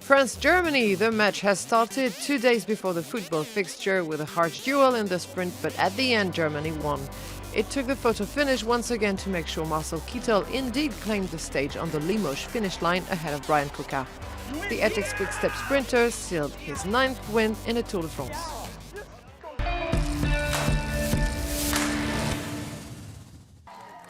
France-Germany, the match has started 2 days before the football fixture with a harsh duel in the sprint, but at the end Germany won. It took the photo finish once again to make sure Marcel KITTEL indeed claimed the stage on the Limoges finish line ahead of Bryan. The ETIXX-QUICK step sprinter sealed his 9th win in a Tour de France.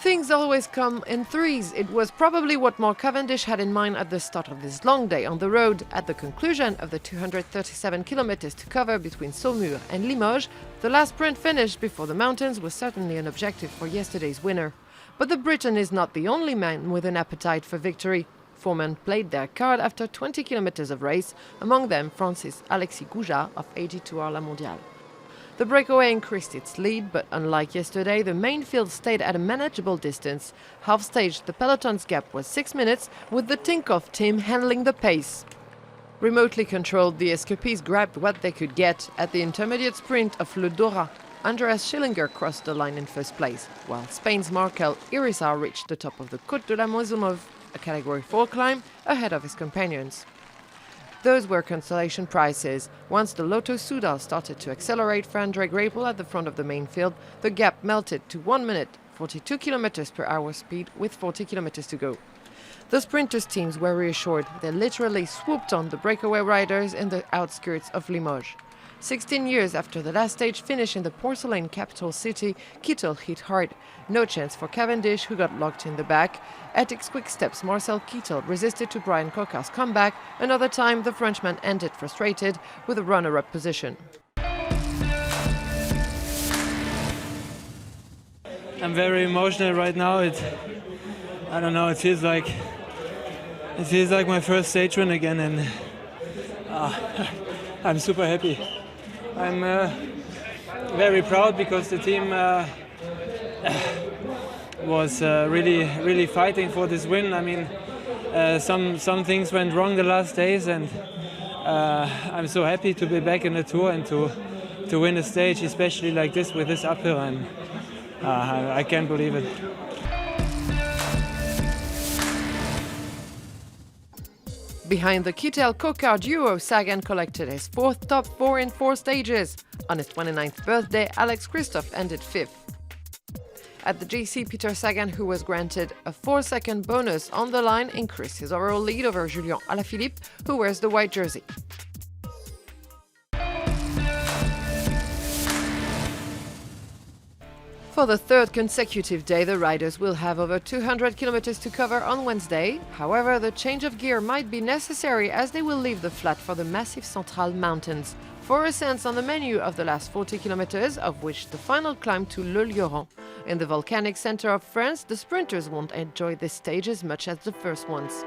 Things always come in threes. It was probably what Mark Cavendish had in mind at the start of this long day on the road. At the conclusion of the 237 kilometers to cover between SAUMUR and Limoges, the last sprint finish before the mountains was certainly an objective for yesterday's winner. But the Briton is not the only man with an appetite for victory. 4 men played their card after 20 kilometers of race, among them France's Alexis Goujat of AG2R La Mondiale. The breakaway increased its lead, but unlike yesterday, the main field stayed at a manageable distance. Half-stage, the peloton's gap was 6 minutes, with the Tinkoff team handling the pace. Remotely controlled, the escapees grabbed what they could get. At the intermediate sprint of Le Dora, Andreas Schillinger crossed the line in first place, while Spain's Marcel reached the top of the Côte de la Maisonneuve, a Category 4 climb, ahead of his companions. Those were consolation prizes. Once the Lotto Soudal started to accelerate for André Greipel at the front of the main field, the gap melted to 1 minute, 42 km per hour speed with 40 kilometers to go. The sprinters' teams were reassured. They literally swooped on the breakaway riders in the outskirts of Limoges. 16 years after the last stage finish in the porcelain capital city, KITTEL hit hard. No chance for Cavendish, who got locked in the back. ETIXX-QUICK steps Marcel KITTEL resisted to Bryan comeback. Another time, the Frenchman ended frustrated with a runner-up position. I'm very emotional right now. I don't know. It feels like my first stage win again, and I'm super happy. I'm very proud because the team was really fighting for this win. I mean, some things went wrong the last days, and I'm so happy to be back in the Tour and to win a stage, especially like this with this uphill. And I can't believe it. Behind the KITTEL-QUICK duo, SAGAN collected his 4th top 4 in 4 stages. On his 29th birthday, Alex Christophe ended 5th. At the GC, Peter Sagan, who was granted a 4-second bonus on the line, increased his overall lead over Julian Alaphilippe, who wears the white jersey. For the 3rd consecutive day, the riders will have over 200 kilometers to cover on Wednesday. However, the change of gear might be necessary as they will leave the flat for the massive Central Mountains. 4 ascents on the menu of the last 40 kilometers, of which the final climb to Le Lioran. In the volcanic center of France, the sprinters won't enjoy this stage as much as the first ones.